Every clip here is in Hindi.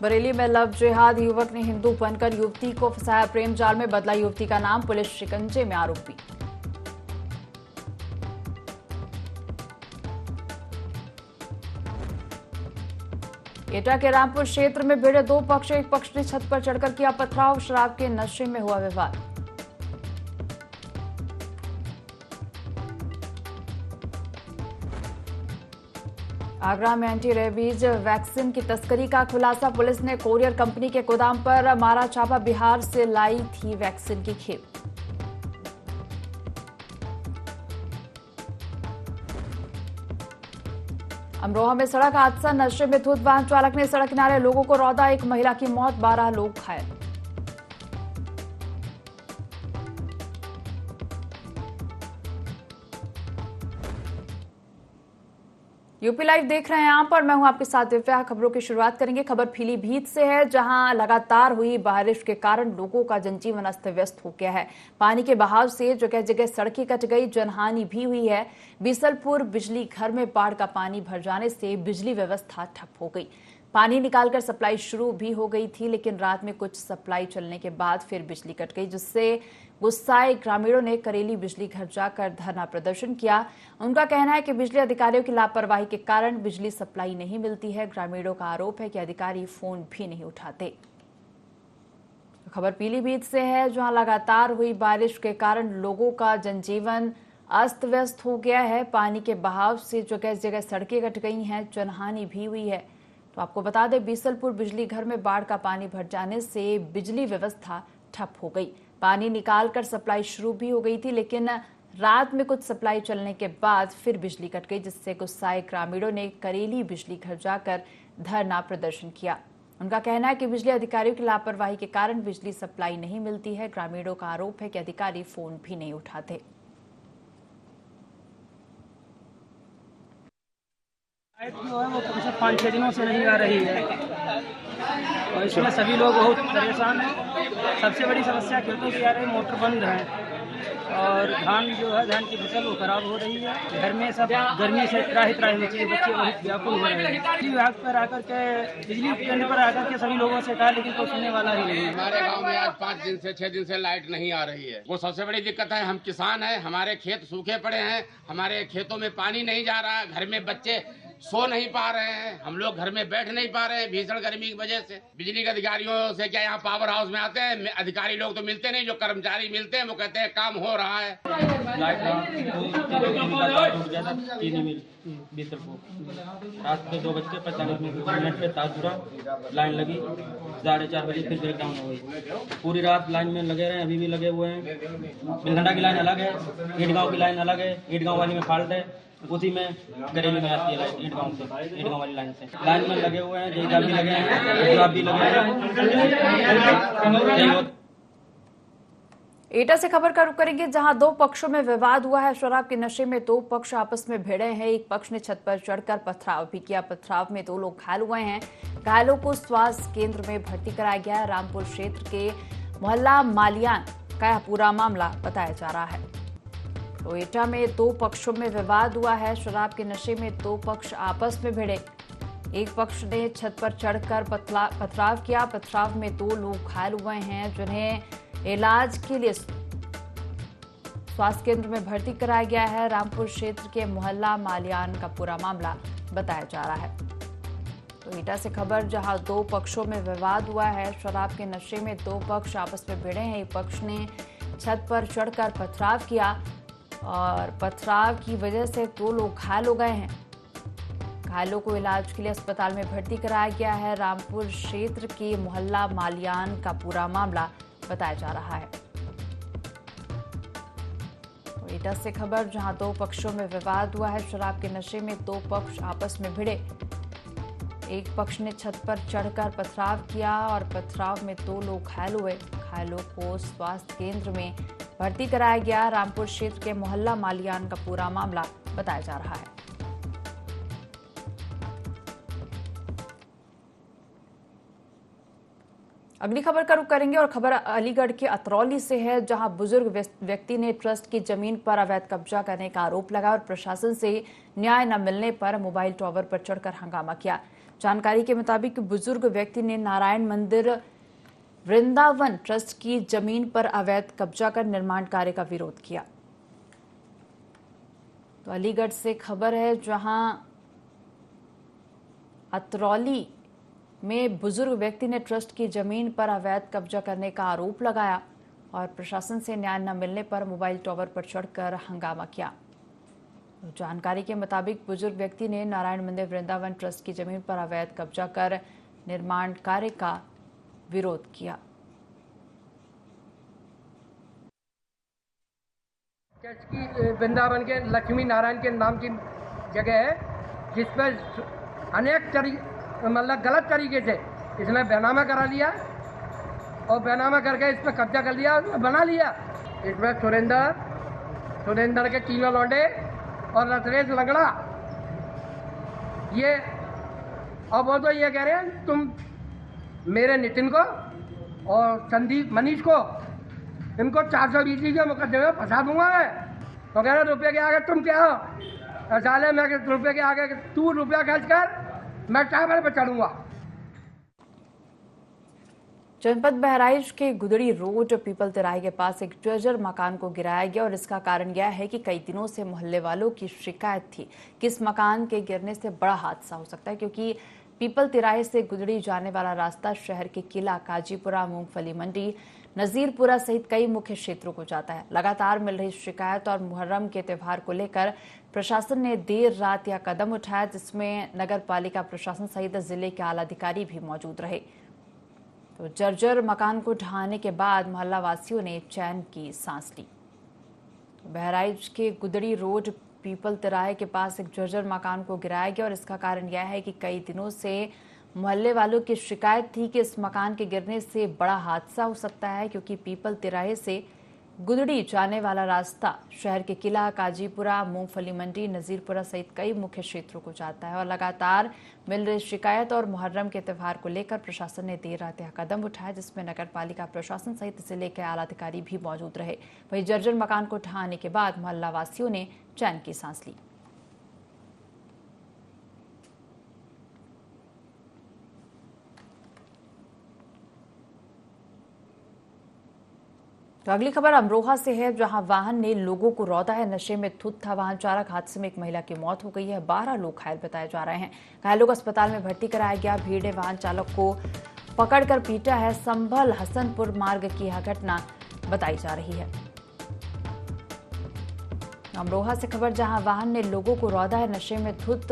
बरेली में लव जिहाद, युवक ने हिंदू बनकर युवती को फंसाया प्रेम जाल में, बदला युवती का नाम, पुलिस शिकंजे में आरोपी। एटा के रामपुर क्षेत्र में भिड़े दो पक्ष, एक पक्ष ने छत पर चढ़कर किया पथराव, शराब के नशे में हुआ विवाद। आगरा में एंटी रेबीज वैक्सीन की तस्करी का खुलासा, पुलिस ने कोरियर कंपनी के गोदाम पर मारा छापा, बिहार से लाई थी वैक्सीन की खेप। अमरोहा में सड़क हादसा, नशे में धुत वाहन चालक ने सड़क किनारे लोगों को रौंदा, एक महिला की मौत, 12 लोग घायल। यूपी लाइव देख रहे हैं आप और मैं हूं आपके साथ दिव्या। खबरों की शुरुआत करेंगे। खबर पीलीभीत से है, जहां लगातार हुई बारिश के कारण लोगों का जनजीवन अस्त व्यस्त हो गया है। पानी के बहाव से जगह जगह सड़कें कट गई, जनहानि भी हुई है। बीसलपुर बिजली घर में बाढ़ का पानी भर जाने से बिजली व्यवस्था ठप हो गई। पानी निकालकर सप्लाई शुरू भी हो गई थी, लेकिन रात में कुछ सप्लाई चलने के बाद फिर बिजली कट गई, जिससे गुस्साए ग्रामीणों ने करेली बिजली घर जाकर धरना प्रदर्शन किया। उनका कहना है कि बिजली अधिकारियों की लापरवाही के कारण बिजली सप्लाई नहीं मिलती है। ग्रामीणों का आरोप है कि अधिकारी फोन भी नहीं उठाते। खबर पीलीभीत से है, जहां लगातार हुई बारिश के कारण लोगों का जनजीवन अस्त व्यस्त हो गया है। पानी के बहाव से जगह जगह सड़कें कट गई हैं, जनहानि भी हुई है। तो आपको बता दें, बीसलपुर बिजली घर में बाढ़ का पानी भर जाने से बिजली व्यवस्था ठप हो गई। पानी निकालकर सप्लाई शुरू भी हो गई थी, लेकिन रात में कुछ सप्लाई चलने के बाद फिर बिजली कट गई, जिससे गुस्साए ग्रामीणों ने करेली बिजली घर जाकर धरना प्रदर्शन किया। उनका कहना है कि बिजली अधिकारियों की लापरवाही के कारण बिजली सप्लाई नहीं मिलती है। ग्रामीणों का आरोप है कि अधिकारी फोन भी नहीं उठाते। जो है वो कम से 5-6 दिनों से नहीं आ रही है और इसमें सभी लोग बहुत परेशान हैं। सबसे बड़ी समस्या खेतों की आ रही, मोटर बंद है और धान जो है, धान की फसल वो खराब हो रही है। घर में सब गर्मी से त्राही त्राही मची है, बच्चे बहुत व्याकुल हो रहे हैं। बिजली विभाग पर आकर के, बिजली केंद्र पर आकर के सभी लोगों से कहा, लेकिन कोई सुनने वाला ही नहीं है। हमारे गांव में आज 5 दिन से 6 दिन से लाइट नहीं आ रही है। वो सबसे बड़ी दिक्कत है। हम किसान हैं, हमारे खेत सूखे पड़े हैं, हमारे खेतों में पानी नहीं जा रहा, घर में बच्चे सो नहीं पा रहे हैं, हम लोग घर में बैठ नहीं पा रहे हैं भीषण गर्मी की वजह से। बिजली के अधिकारियों से क्या यहाँ पावर हाउस में आते हैं, अधिकारी लोग तो मिलते नहीं, जो कर्मचारी मिलते हैं वो कहते हैं काम हो रहा है। लाइट रात में 2:45 पे तार जुड़ा, लाइन लगी, 4:30 बजे फिर ब्रेकडाउन हो गई। पूरी रात लाइन में लगे रहे, अभी भी लगे हुए हैं। बिलघंटा की लाइन अलग है, ईटगांव की लाइन अलग है। ईटगांव वाली में फॉल्ट है, उसी में करेली में आती है लाइट, ईटगांव से, ईटगांव वाली लाइन से। लाइन में लगे हुए हैं, जेजा भी लगे हैं, गुलाब भी लगे हैं। एटा से खबर का रुख करेंगे, जहां दो पक्षों में विवाद हुआ है। शराब के नशे में दो पक्ष आपस में भिड़े हैं। एक पक्ष ने छत पर चढ़कर पथराव भी किया। पथराव में 2 लोग घायल हुए हैं। घायलों को स्वास्थ्य केंद्र में भर्ती कराया गया है। रामपुर क्षेत्र के मोहल्ला मालियान का यह पूरा मामला बताया जा रहा है। तो एटा में 2 पक्षों में विवाद हुआ है। शराब के नशे में 2 पक्ष आपस में भिड़े। एक पक्ष ने छत पर चढ़कर पथराव किया। पथराव में 2 लोग घायल हुए हैं, जिन्हें इलाज के लिए स्वास्थ्य केंद्र में भर्ती कराया गया है। रामपुर क्षेत्र के मोहल्ला मालियान का पूरा मामला बताया जा रहा है। तो एटा से खबर, जहां 2 पक्षों में विवाद हुआ है। शराब के नशे में 2 पक्ष आपस में भिड़े हैं। एक पक्ष ने छत पर चढ़कर पथराव किया और पथराव की वजह से 2 लोग घायल हो गए हैं। घायलों को इलाज के लिए अस्पताल में भर्ती कराया गया है। रामपुर क्षेत्र के मोहल्ला मालियान का पूरा मामला बताया जा रहा है। तो एटा से खबर, जहां 2 पक्षों में विवाद हुआ है। शराब के नशे में 2 पक्ष आपस में भिड़े। एक पक्ष ने छत पर चढ़कर पथराव किया और पथराव में 2 लोग घायल हुए। घायलों को स्वास्थ्य केंद्र में भर्ती कराया गया। रामपुर क्षेत्र के मोहल्ला मालियान का पूरा मामला बताया जा रहा है। अगली खबर का रुख करेंगे और खबर अलीगढ़ के अतरौली से है, जहां बुजुर्ग व्यक्ति ने ट्रस्ट की जमीन पर अवैध कब्जा करने का आरोप लगाया और प्रशासन से न्याय न मिलने पर मोबाइल टावर पर चढ़कर हंगामा किया। जानकारी के मुताबिक बुजुर्ग व्यक्ति ने नारायण मंदिर वृंदावन ट्रस्ट की जमीन पर अवैध कब्जा कर निर्माण कार्य का विरोध किया। तो अलीगढ़ से खबर है, जहां अतरौली में बुजुर्ग व्यक्ति ने ट्रस्ट की जमीन पर अवैध कब्जा करने का आरोप लगाया और प्रशासन से न्याय न मिलने पर मोबाइल टावर पर चढ़कर हंगामा किया। जानकारी के मुताबिक बुजुर्ग व्यक्ति ने नारायण मंदिर वृंदावन ट्रस्ट की जमीन पर अवैध कब्जा कर निर्माण कार्य का विरोध किया। चर्च की वृंदावन के लक्ष्मी नारायण के नाम की जगह है, जिस पर अनेक मतलब गलत तरीके से इसने बैनामा करा लिया और बैनामा करके इस पर कब्जा कर लिया और बना लिया। इसमें सुरेंद्र के तीनों लौंडे और रतरेश लंगड़ा ये, और वो तो ये कह रहे हैं तुम मेरे नितिन को और संदीप मनीष को इनको 420 के मुकदमे में फंसा दूंगा मैं। तो कह रहे रुपये के आगे तुम क्या हो साले, मैं रुपये के आगे तू रुपया खर्च कर, मैं टावर पर चढ़ूंगा। जनपद बहराइच के गुदड़ी रोड पीपल तिराहे के पास एक जर्जर मकान को गिराया गया और इसका कारण यह है कि कई दिनों से मोहल्ले वालों की शिकायत थी कि इस मकान के गिरने से बड़ा हादसा हो सकता है, क्योंकि पीपल तिराहे से गुदड़ी जाने वाला रास्ता शहर के किला, काजीपुरा, मूंगफली मंडी, नजीरपुरा सहित कई मुख्य क्षेत्रों को जाता है। लगातार मिल रही शिकायत और मुहर्रम के त्यौहार को लेकर प्रशासन ने देर रात यह कदम उठाया, जिसमें नगर पालिका प्रशासन सहित जिले के आला अधिकारी भी मौजूद रहे। तो जर्जर मकान को ढहाने के बाद मोहल्ला वासियों ने चैन की सांस ली। बहराइच के गुदड़ी रोड पीपल तिराहे के पास एक जर्जर मकान को गिराया गया और इसका कारण यह है कि कई दिनों से मोहल्ले वालों की शिकायत थी कि इस मकान के गिरने से बड़ा हादसा हो सकता है, क्योंकि पीपल तिराहे से गुदड़ी जाने वाला रास्ता शहर के किला, काजीपुरा, मूंगफली मंडी, नजीरपुरा सहित कई मुख्य क्षेत्रों को जाता है। और लगातार मिल रही शिकायत और मुहर्रम के त्यौहार को लेकर प्रशासन ने देर रात यह कदम उठाया, जिसमें नगर पालिका प्रशासन सहित जिले के आला अधिकारी भी मौजूद रहे। वहीं जर्जर मकान को ढहाने के बाद मोहल्ला वासियों ने चैन की सांस ली। तो अगली खबर अमरोहा से है, जहां वाहन ने लोगों को रौंदा है। नशे में धुत था वाहन चालक। हादसे में एक महिला की मौत हो गई है। 12 लोग घायल बताए जा रहे हैं। घायलों को अस्पताल में भर्ती कराया गया। भीड़ ने वाहन चालक को पकड़कर पीटा है। संभल हसनपुर मार्ग की यह घटना बताई जा रही है। अमरोहा से खबर, जहां वाहन ने लोगों को रौंदा है। नशे में धुत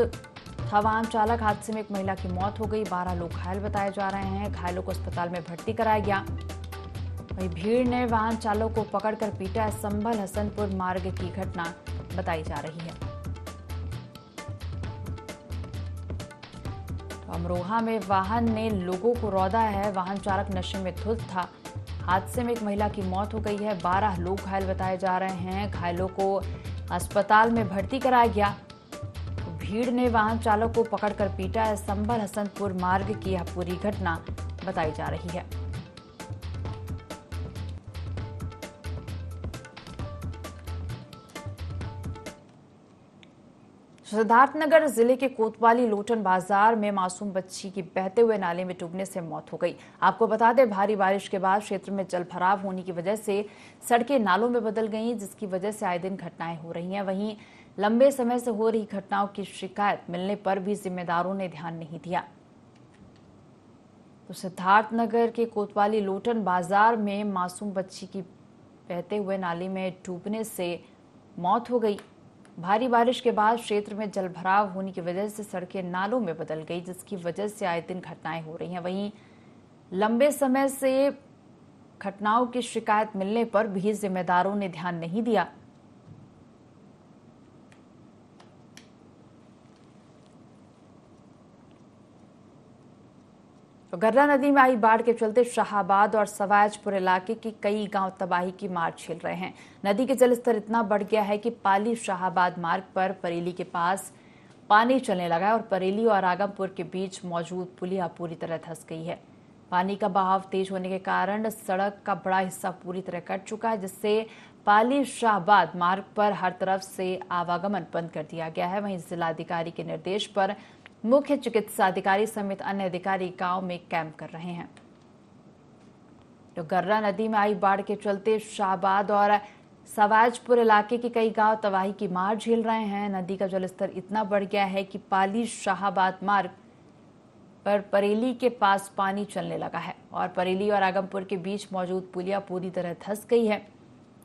था वाहन चालक। हादसे में एक महिला की मौत हो गई। 12 लोग घायल बताए जा रहे हैं। घायलों को अस्पताल में भर्ती कराया गया। वहीं भीड़ ने वाहन चालक को पकड़कर पीटा है। संभल हसनपुर मार्ग की घटना बताई जा रही है। तो अमरोहा में वाहन ने लोगों को रौंदा है। वाहन चालक नशे में धुत था। हादसे में एक महिला की मौत हो गई है। 12 लोग घायल बताए जा रहे हैं। घायलों को अस्पताल में भर्ती कराया गया। तो भीड़ ने वाहन चालक को पकड़कर पीटा है। संभल हसनपुर मार्ग की यह पूरी घटना बताई जा रही है। सिद्धार्थनगर जिले के कोतवाली लोटन बाजार में मासूम बच्ची की बहते हुए नाले में डूबने से मौत हो गई। आपको बता दें, भारी बारिश के बाद क्षेत्र में जल भराव होने की वजह से सड़कें नालों में बदल गईं, जिसकी वजह से आए दिन घटनाएं हो रही हैं। वहीं लंबे समय से हो रही घटनाओं की शिकायत मिलने पर भी जिम्मेदारों ने ध्यान नहीं दिया। तो सिद्धार्थनगर के कोतवाली लोटन बाजार में मासूम बच्ची की बहते हुए नाले में डूबने से मौत हो गई। भारी बारिश के बाद क्षेत्र में जलभराव होने की वजह से सड़कें नालों में बदल गई, जिसकी वजह से आए दिन घटनाएं हो रही हैं। वहीं लंबे समय से घटनाओं की शिकायत मिलने पर भी जिम्मेदारों ने ध्यान नहीं दिया। तो गर्रा नदी में आई बाढ़ के चलते शाहाबाद और सवायजपुर इलाके के कई गांव तबाही की मार झेल रहे हैं। नदी के जलस्तर इतना बढ़ गया है कि पाली शाहाबाद मार्ग पर परेली के पास पानी चलने लगा है और परेली और आगमपुर के बीच मौजूद पुलिया पूरी तरह धंस गई है। पानी का बहाव तेज होने के कारण सड़क का बड़ा हिस्सा पूरी तरह कट चुका है, जिससे पाली शाहाबाद मार्ग पर हर तरफ से आवागमन बंद कर दिया गया है। वहीं जिलाधिकारी के निर्देश पर मुख्य चिकित्सा अधिकारी समेत अन्य अधिकारी गांव में कैंप कर रहे हैं। तो गर्रा नदी में आई बाढ़ के चलते शाहबाद और सवाजपुर इलाके के कई गांव तबाही की मार झेल रहे हैं। नदी का जलस्तर इतना बढ़ गया है कि पाली शाहबाद मार्ग पर परेली के पास पानी चलने लगा है और परेली और आगमपुर के बीच मौजूद पुलिया पूरी तरह धंस गई है।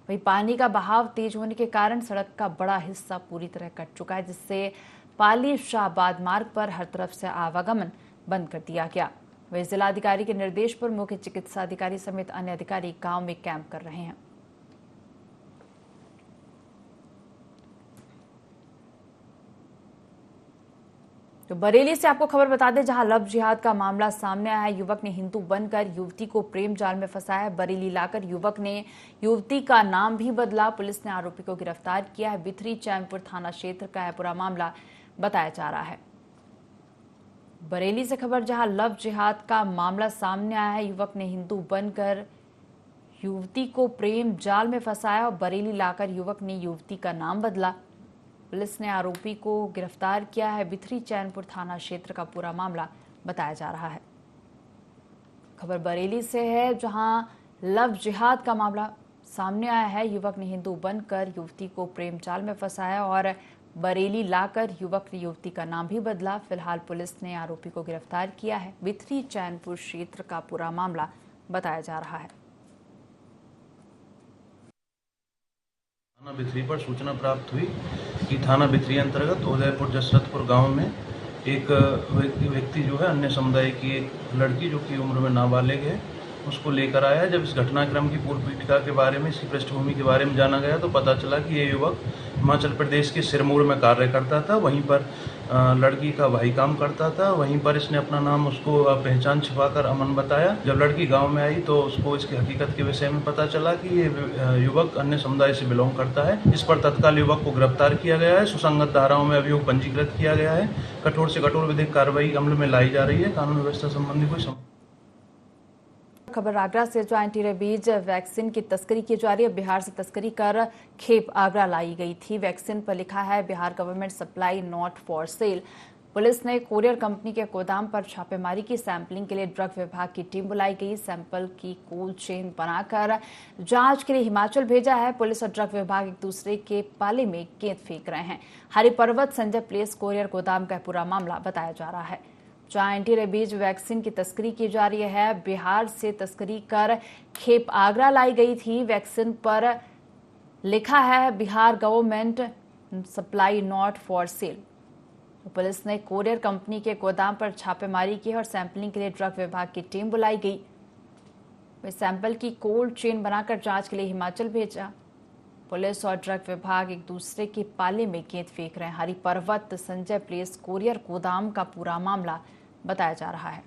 वहीं पानी का बहाव तेज होने के कारण सड़क का बड़ा हिस्सा पूरी तरह कट चुका है, जिससे पाली शाहबाद मार्ग पर हर तरफ से आवागमन बंद कर दिया गया। वहीं जिलाधिकारी के निर्देश पर मुख्य चिकित्सा अधिकारी समेत अन्य अधिकारी गांव में कैंप कर रहे हैं। तो बरेली से आपको खबर बता दें, जहां लव जिहाद का मामला सामने आया है। युवक ने हिंदू बनकर युवती को प्रेम जाल में फंसाया। बरेली लाकर युवक ने युवती का नाम भी बदला। पुलिस ने आरोपी को गिरफ्तार किया है। बिथरी चैनपुर थाना क्षेत्र का है पूरा मामला बताया जा रहा है। बरेली से खबर, जहां लव जिहाद का मामला सामने आया है। युवक ने हिंदू बनकर युवती को प्रेम जाल में फंसाया और बरेली लाकर युवक ने युवती का नाम बदला। पुलिस ने आरोपी को गिरफ्तार किया है। बिथरी चैनपुर थाना क्षेत्र का पूरा मामला बताया जा रहा है। खबर बरेली से है, जहां लव जिहाद का मामला सामने आया है। युवक ने हिंदू बनकर युवती को प्रेम जाल में फंसाया और बरेली लाकर युवक ने युवती का नाम भी बदला। फिलहाल पुलिस ने आरोपी को गिरफ्तार किया है। बिथरी चैनपुर क्षेत्र का पूरा मामला बताया जा रहा है। थाना बिथरी पर सूचना प्राप्त हुई कि थाना बिथरी अंतर्गत उदयपुर जसरतपुर गांव में एक व्यक्ति जो है अन्य समुदाय की एक लड़की जो कि उम्र में नाबालिग है उसको लेकर आया। जब इस घटनाक्रम की पूर्व पीठिका के बारे में, इसकी पृष्ठभूमि के बारे में जाना गया तो पता चला कि ये युवक हिमाचल प्रदेश के सिरमौर में कार्य करता था। वहीं पर लड़की का भाई काम करता था। वहीं पर इसने अपना नाम, उसको पहचान छिपाकर अमन बताया। जब लड़की गांव में आई तो उसको इसकी हकीकत के विषय में पता चला कि ये युवक अन्य समुदाय से बिलोंग करता है। इस पर तत्काल युवक को गिरफ्तार किया गया है। सुसंगत धाराओं में अभियोग पंजीकृत किया गया है। कठोर से कठोर विधिक कार्रवाई अमल में लाई जा रही है। कानून व्यवस्था संबंधी कोई खबर आगरा से, जो एंटी रेबीज वैक्सीन की तस्करी की जा रही है। बिहार से तस्करी कर खेप आगरा लाई गई थी। वैक्सीन पर लिखा है Bihar government supply not for sale. Police ने कोरियर कंपनी के गोदाम पर छापेमारी की। सैंपलिंग के लिए ड्रग विभाग की टीम बुलाई गई। सैंपल की कोल्ड चेन बनाकर जांच के लिए हिमाचल भेजा है। पुलिस और ड्रग विभाग एक दूसरे के पाले में गेंद फेंक रहे हैं। हरि पर्वत संजय प्लेस कोरियर गोदाम का पूरा मामला बताया जा रहा है, जहां एंटी रेबीज वैक्सीन की तस्करी की जा रही है। बिहार से तस्करी कर खेप आगरा लाई गई थी। वैक्सीन पर लिखा है Bihar government supply not for sale. Police ने कोरियर कंपनी के गोदाम पर छापेमारी की और सैंपलिंग के लिए ड्रग विभाग की टीम बुलाई गई। सैंपल की कोल्ड चेन बनाकर जांच के लिए हिमाचल भेजा। पुलिस और ड्रग विभाग एक दूसरे के पाले में गेंद फेंक रहे हैं। हरि पर्वत संजय प्लेस कोरियर गोदाम का पूरा मामला बताया जा रहा है।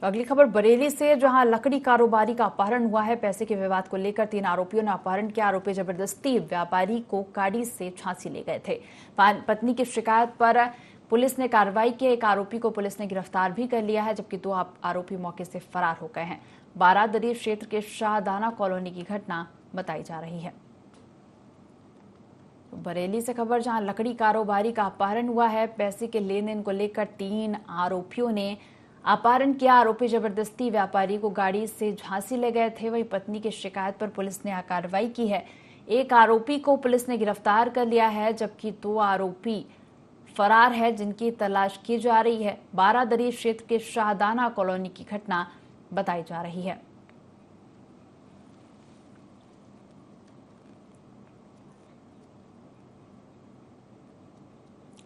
अगली खबर बरेली से, जहां लकड़ी कारोबारी का अपहरण हुआ है। पैसे के विवाद को लेकर 3 आरोपियों ने अपहरण किया। आरोपी जबरदस्ती व्यापारी को गाड़ी से झांसी ले गए थे। पत्नी की शिकायत पर पुलिस ने कार्रवाई की। एक आरोपी को पुलिस ने गिरफ्तार भी कर लिया है, जबकि 2 आरोपी मौके से फरार हो गए हैं। बारादरी क्षेत्र के शाहदाना कॉलोनी की घटना बताई जा रही है। बरेली से खबर, जहां लकड़ी कारोबारी का अपहरण हुआ है। पैसे के लेन देन को लेकर 3 आरोपियों ने अपहरण किया। आरोपी जबरदस्ती व्यापारी को गाड़ी से झांसी ले गए थे। वहीं पत्नी की शिकायत पर पुलिस ने कार्रवाई की है। एक आरोपी को पुलिस ने गिरफ्तार कर लिया है, जबकि 2 आरोपी फरार है, जिनकी तलाश की जा रही है। बारादरी क्षेत्र के शाहदाना कॉलोनी की घटना बताई जा रही है।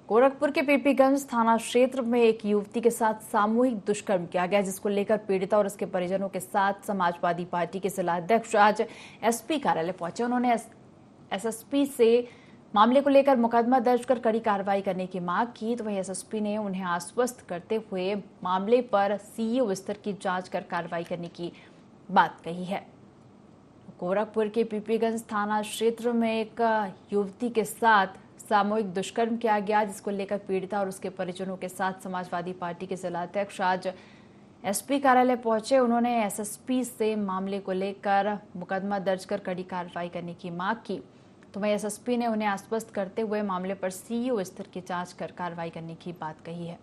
गोरखपुर के पीपीगंज थाना क्षेत्र में एक युवती के साथ सामूहिक दुष्कर्म किया गया, जिसको लेकर पीड़िता और उसके परिजनों के साथ समाजवादी पार्टी के जिला अध्यक्ष आज एसपी कार्यालय पहुंचे। उन्होंने एसएसपी से मामले को लेकर मुकदमा दर्ज कर कड़ी कार्रवाई करने की मांग की। तो वहीं एसएसपी ने उन्हें आश्वस्त करते हुए मामले पर सीईओ स्तर की जांच कर कार्रवाई करने की बात कही है। गोरखपुर के पीपीगंज थाना क्षेत्र में एक युवती के साथ सामूहिक दुष्कर्म किया गया, जिसको लेकर पीड़िता और उसके परिजनों के साथ समाजवादी पार्टी के जिला अध्यक्ष आज एसपी कार्यालय पहुंचे। उन्होंने एसएसपी से मामले को लेकर मुकदमा दर्ज कर कड़ी कार्रवाई करने की मांग की। तो वहीं एसएसपी ने उन्हें आश्वस्त करते हुए मामले पर सीईओ स्तर की जांच कर कार्रवाई करने की बात कही है।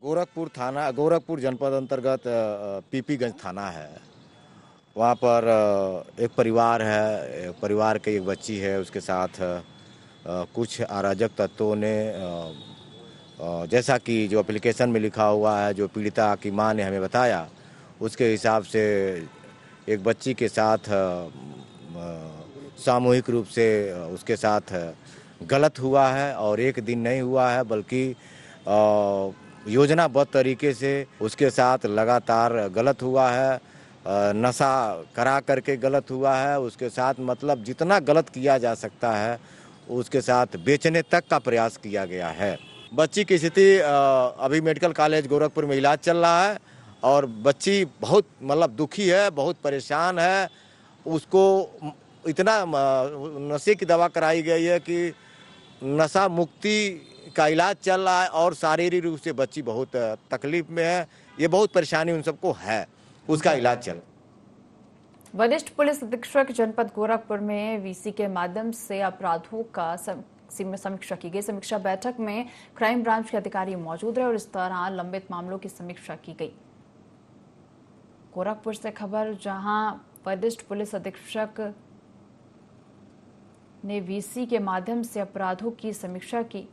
गोरखपुर जनपद अंतर्गत पीपीगंज थाना है। वहाँ पर एक परिवार है, परिवार की एक बच्ची है, उसके साथ कुछ अराजक तत्वों ने जैसा कि जो एप्लीकेशन में लिखा हुआ है, जो पीड़िता की मां ने हमें बताया, उसके हिसाब से एक बच्ची के साथ सामूहिक रूप से उसके साथ गलत हुआ है। और एक दिन नहीं हुआ है, बल्कि योजनाबद्ध तरीके से उसके साथ लगातार गलत हुआ है। नशा करा करके गलत हुआ है उसके साथ, मतलब जितना गलत किया जा सकता है उसके साथ बेचने तक का प्रयास किया गया है। बच्ची की स्थिति अभी मेडिकल कॉलेज गोरखपुर में इलाज चल रहा है और बच्ची बहुत मतलब दुखी है, बहुत परेशान है। उसको इतना नशे की दवा कराई गई है कि नशा मुक्ति का इलाज चल रहा है और शारीरिक रूप से बच्ची बहुत तकलीफ में है। ये बहुत परेशानी उन सबको है, उसका इलाज चल। वरिष्ठ पुलिस अधीक्षक जनपद गोरखपुर में वीसी के माध्यम से अपराधों का समीक्षा की गई। समीक्षा बैठक में क्राइम ब्रांच के अधिकारी मौजूद रहे और इस दौरान लंबित मामलों की समीक्षा की गई। गोरखपुर से खबर, जहां वरिष्ठ पुलिस अधीक्षक ने वीसी के माध्यम से अपराधों की समीक्षा की।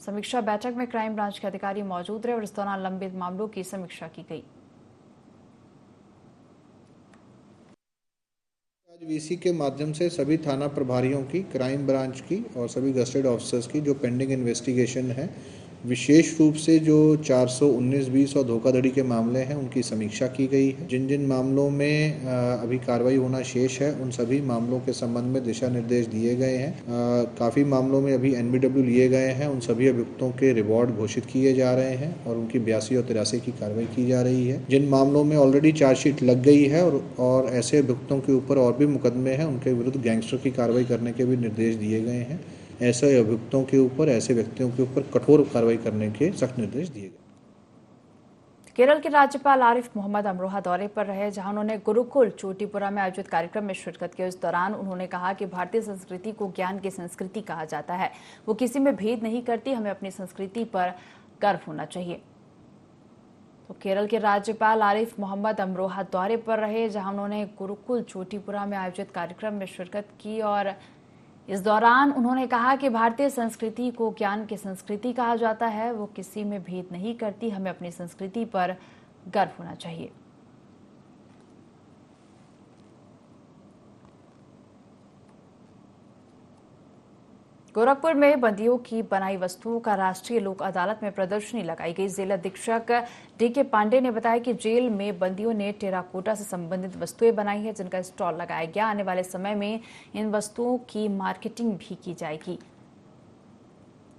समीक्षा बैठक में क्राइम ब्रांच के अधिकारी मौजूद रहे और इस दौरान लंबित मामलों की समीक्षा की गई। आज वीसी के माध्यम से सभी थाना प्रभारियों की, क्राइम ब्रांच की और सभी गस्टेड ऑफिसर्स की जो पेंडिंग इन्वेस्टिगेशन है, विशेष रूप से जो 419-20 और धोखाधड़ी के मामले हैं, उनकी समीक्षा की गई है। जिन जिन मामलों में अभी कार्रवाई होना शेष है, उन सभी मामलों के संबंध में दिशा निर्देश दिए गए हैं। काफ़ी मामलों में अभी एनबीडब्ल्यू लिए गए हैं। उन सभी अभियुक्तों के रिवॉर्ड घोषित किए जा रहे हैं और उनकी 82 और 83 की कार्रवाई की जा रही है। जिन मामलों में ऑलरेडी चार्जशीट लग गई है और ऐसे अभियुक्तों के ऊपर और भी मुकदमे हैं, उनके विरुद्ध गैंगस्टर की कार्रवाई करने के भी निर्देश दिए गए हैं। ऐसे अभियुक्तों के ऊपर, ऐसे व्यक्तियों के ऊपर कठोर कार्रवाई करने के सख्त निर्देश दिए गए। केरल के राज्यपाल आरिफ मोहम्मद अमरोहा दौरे पर रहे, जहां उन्होंने गुरुकुल चोटीपुरा में आयोजित कार्यक्रम में शिरकत की। इस दौरान उन्होंने कहा कि भारतीय संस्कृति को ज्ञान की संस्कृति कहा जाता है, वो किसी में भेद नहीं करती, हमें अपनी संस्कृति पर गर्व होना चाहिए। तो केरल के राज्यपाल आरिफ मोहम्मद अमरोहा दौरे पर रहे, जहां उन्होंने गुरुकुल चोटीपुरा में आयोजित कार्यक्रम में शिरकत की और इस दौरान उन्होंने कहा कि भारतीय संस्कृति को ज्ञान की संस्कृति कहा जाता है, वो किसी में भेद नहीं करती, हमें अपनी संस्कृति पर गर्व होना चाहिए। गोरखपुर में बंदियों की बनाई वस्तुओं का राष्ट्रीय लोक अदालत में प्रदर्शनी लगाई गई। जेल अधीक्षक डीके पांडे ने बताया कि जेल में बंदियों ने टेराकोटा से संबंधित वस्तुएं बनाई है, जिनका स्टॉल लगाया गया। आने वाले समय में इन वस्तुओं की मार्केटिंग भी की जाएगी।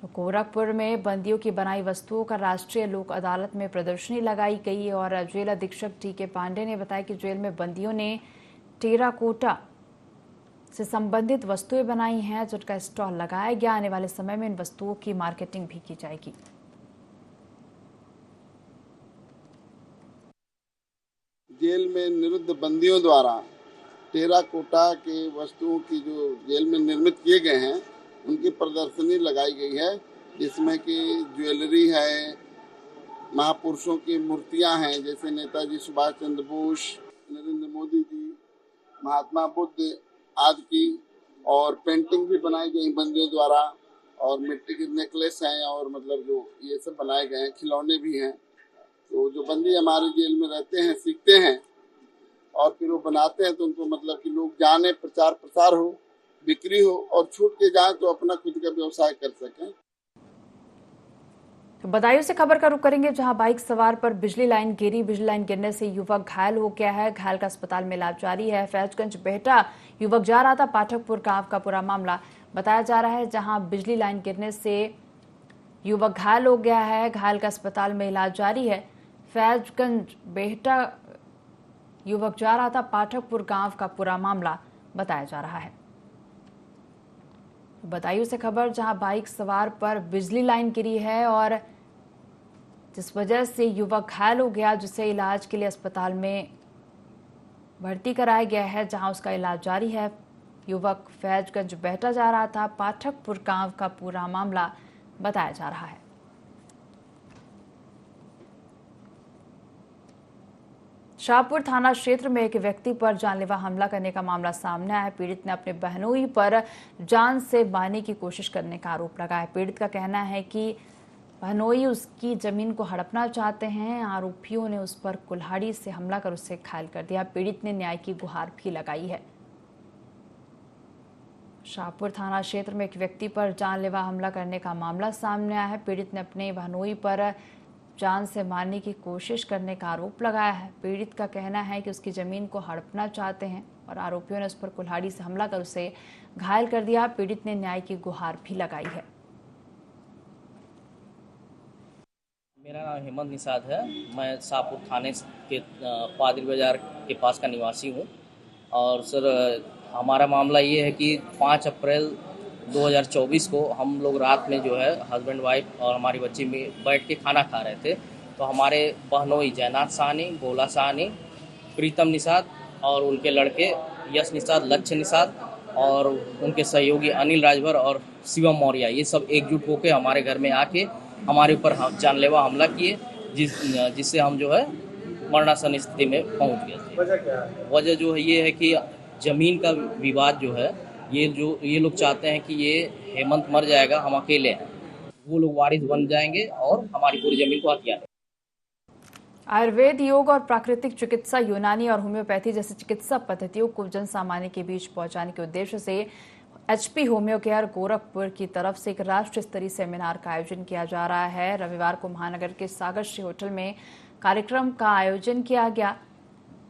तो गोरखपुर में बंदियों की बनाई वस्तुओं का राष्ट्रीय लोक अदालत में प्रदर्शनी लगाई गई और जेल अधीक्षक डीके पांडे ने बताया कि जेल में बंदियों ने टेराकोटा से संबंधित वस्तुएं बनाई हैं, जिनका स्टॉल लगाया गया। आने वाले समय में इन वस्तुओं की मार्केटिंग भी की जाएगी। जेल में निरुद्ध बंदियों द्वारा टेराकोटा के वस्तुओं की जो जेल में निर्मित किए गए हैं, उनकी प्रदर्शनी लगाई गई है, जिसमें कि ज्वेलरी है, महापुरुषों की मूर्तियां हैं, जैसे नेताजी सुभाष चंद्र बोस, नरेंद्र मोदी जी, महात्मा बुद्ध आदि की, और पेंटिंग भी बनाई गई बंदियों द्वारा, और मिट्टी के नेकलेस हैं और मतलब जो ये सब बनाए गए हैं, खिलौने भी हैं। तो जो बंदी हमारे जेल में रहते हैं, सीखते हैं और फिर वो बनाते हैं, तो उनको मतलब कि लोग जाने, प्रचार प्रसार हो, बिक्री हो और छूट के जाए तो अपना खुद का व्यवसाय कर सकें। तो बदायूं से खबर का रुख करेंगे, जहां बाइक सवार पर बिजली लाइन गिरी। बिजली लाइन गिरने से युवक घायल हो गया है। घायल का अस्पताल में इलाज जारी है। फैजगंज बेहटा युवक जा रहा था पाठकपुर गांव का पूरा मामला बताया जा रहा है, जहां बिजली लाइन गिरने से युवक घायल हो गया है। घायल का अस्पताल में इलाज जारी है। फैजगंज बेहटा युवक जा रहा था पाठकपुर गांव का पूरा मामला बताया जा रहा है। बदायूं से खबर, जहां बाइक सवार पर बिजली लाइन गिरी है और जिस वजह से युवक घायल हो गया, जिसे इलाज के लिए अस्पताल में भर्ती कराया गया है, जहां उसका इलाज जारी है। युवक फैजगंज बहटा जा रहा था। पाठकपुर गांव का पूरा मामला बताया जा रहा है। शाहपुर थाना क्षेत्र में एक व्यक्ति पर जानलेवा हमला करने का मामला सामने आया है। पीड़ित ने अपने बहनोई पर जान से मारने की कोशिश करने का आरोप लगाया है। पीड़ित का कहना है कि बहनोई उसकी जमीन को हड़पना चाहते हैं। आरोपियों ने उस पर कुल्हाड़ी से हमला कर उसे घायल कर दिया। पीड़ित ने न्याय की गुहार भी लगाई है। शाहपुर थाना क्षेत्र में एक व्यक्ति पर जानलेवा हमला करने का मामला सामने आया है। पीड़ित ने अपने बहनोई पर जान से मारने की कोशिश करने का आरोप लगाया है। पीड़ित का कहना है कि उसकी जमीन को हड़पना चाहते हैं और आरोपियों ने उस पर कुल्हाड़ी से हमला कर उसे घायल कर दिया। पीड़ित ने न्याय की गुहार भी लगाई है। मेरा नाम हेमंत निषाद है। मैं शाहपुर थाने के पादरी बाजार के पास का निवासी हूँ। और सर, हमारा मामला ये है कि 5 अप्रैल 2024 को हम लोग रात में जो है हस्बैंड वाइफ और हमारी बच्ची में बैठ के खाना खा रहे थे। तो हमारे बहनोई जयनाथ साहनी, गोला साहनी, प्रीतम निषाद और उनके लड़के यश निषाद, लक्ष्य निषाद और उनके सहयोगी अनिल राजभर और शिवम मौर्य, ये सब एकजुट होकर हमारे घर में आके हमारे ऊपर जानलेवा हमला किए, जिससे हम जो है मरणासन स्थिति में पहुंच गए थे। वजह जो है ये है कि ज़मीन का विवाद जो है, ये लोग चाहते हैं कि ये हेमंत मर जाएगा, हम अकेले हैं, वो लोग वारिस बन जाएंगे और हमारी पूरी जमीन को हथिया देंगे। आयुर्वेद, योग और प्राकृतिक चिकित्सा, यूनानी और होम्योपैथी जैसी चिकित्सा पद्धतियों को जन सामान्य के बीच पहुंचाने के उद्देश्य से HP होम्यो केयर गोरखपुर की तरफ से एक राष्ट्रीय स्तरीय सेमिनार का आयोजन किया जा रहा है। रविवार को महानगर के सागर श्री होटल में कार्यक्रम का आयोजन किया गया।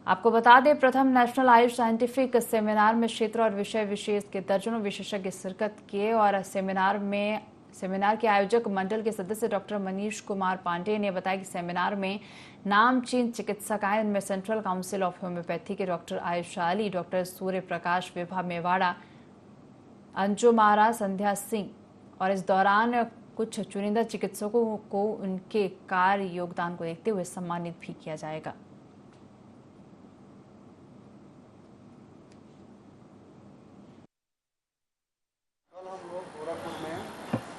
आपको बता दें, प्रथम नेशनल आयुष साइंटिफिक सेमिनार में क्षेत्र और विषय विशेष के दर्जनों विशेषज्ञ शिरकत किए और सेमिनार के आयोजक मंडल के सदस्य डॉक्टर मनीष कुमार पांडे ने बताया कि सेमिनार में नामचीन चिकित्सक आए। इनमें सेंट्रल काउंसिल ऑफ होम्योपैथी के डॉक्टर आयुषाली, डॉक्टर सूर्य प्रकाश, विभा मेवाड़ा, अंजू मारा, संध्या सिंह। और इस दौरान कुछ चुनिंदा चिकित्सकों को उनके कार्य योगदान को देखते हुए सम्मानित भी किया जाएगा।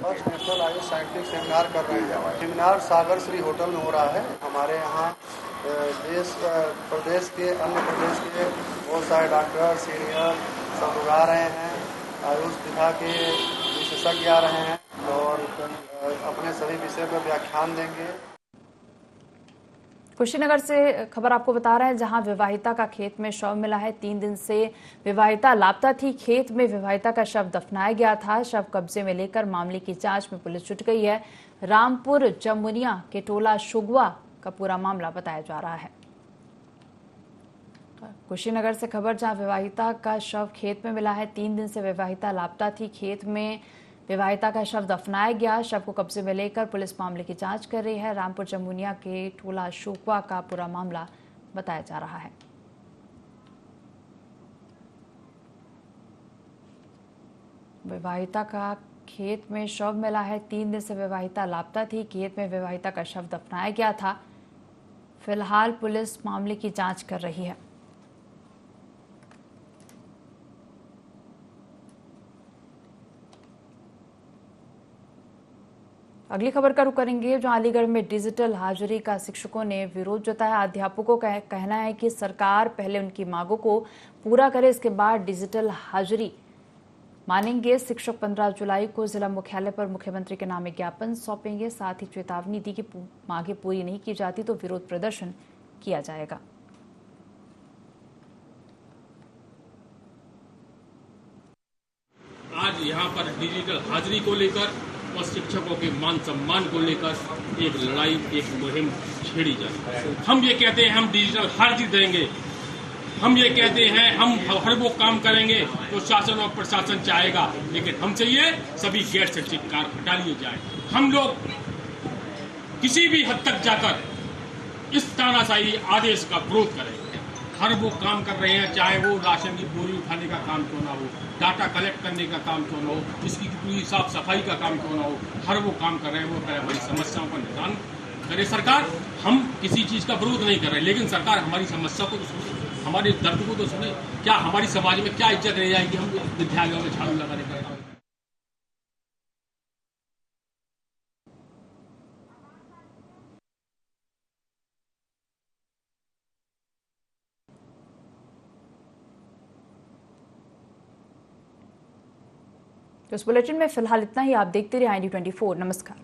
First national Ayush scientific seminar कर रहे हैं। सेमिनार सागर श्री होटल में हो रहा है। हमारे यहाँ प्रदेश के अन्य प्रदेश के बहुत सारे डॉक्टर, सीनियर सब लोग आ रहे हैं। आयुष विभाग के विशेषज्ञ आ रहे हैं और अपने सभी विषय पर व्याख्यान देंगे। कुशीनगर से खबर आपको बता रहे हैं, जहां विवाहिता का खेत में शव मिला है। 3 दिन से विवाहिता लापता थी। खेत में विवाहिता का शव दफनाया गया था। शव कब्जे में लेकर मामले की जांच में पुलिस जुट गई है। रामपुर जमुनिया के टोला शुगवा का पूरा मामला बताया जा रहा है। कुशीनगर से खबर, जहां विवाहिता का शव खेत में मिला है। 3 दिन से विवाहिता लापता थी। खेत में विवाहिता का शव दफनाया गया। शव को कब्जे में लेकर पुलिस मामले की जांच कर रही है। रामपुर जमुनिया के टोला शुगवा का पूरा मामला बताया जा रहा है। विवाहिता का खेत में शव मिला है। 3 दिन से विवाहिता लापता थी। खेत में विवाहिता का शव दफनाया गया था। फिलहाल पुलिस मामले की जांच कर रही है। अगली खबर का रुख करेंगे, जो अलीगढ़ में डिजिटल हाजिरी का शिक्षकों ने विरोध जताया। अध्यापकों का कहना है कि सरकार पहले उनकी मांगों को पूरा करे, इसके बाद डिजिटल हाजिरी मानेंगे। शिक्षक 15 जुलाई को जिला मुख्यालय पर मुख्यमंत्री के नाम ज्ञापन सौंपेंगे। साथ ही चेतावनी दी कि मांगे पूरी नहीं की जाती तो विरोध प्रदर्शन किया जाएगा। आज यहाँ पर डिजिटल हाजिरी को लेकर और शिक्षकों के मान सम्मान को लेकर एक लड़ाई, एक मुहिम छेड़ी जाए। हम ये कहते हैं हम डिजिटल हाजिरी देंगे, हम ये कहते हैं हम हर वो काम करेंगे तो शासन और प्रशासन चाहेगा, लेकिन हमसे ये सभी गैर शैक्षिक कार्य हटा लिए जाए। हम लोग किसी भी हद तक जाकर इस तानाशाही आदेश का विरोध करेंगे। हर वो काम कर रहे हैं, चाहे वो राशन की बोरी उठाने का काम क्यों ना हो, डाटा कलेक्ट करने का काम क्यों ना हो, इसकी पूरी साफ सफाई का काम क्यों ना हो, हर वो काम कर रहे हैं। वो करें, हमारी समस्याओं का निदान करे सरकार। हम किसी चीज़ का विरोध नहीं कर रहे, लेकिन सरकार हमारी समस्या को तो सुने, हमारे दर्द को तो सुने। क्या हमारी समाज में क्या इज्जत रह जाएगी हम विद्यालयों में झाड़ू लगाने का काम? तो इस बुलेटिन में फिलहाल इतना ही। आप देखते रहिए IND24। नमस्कार।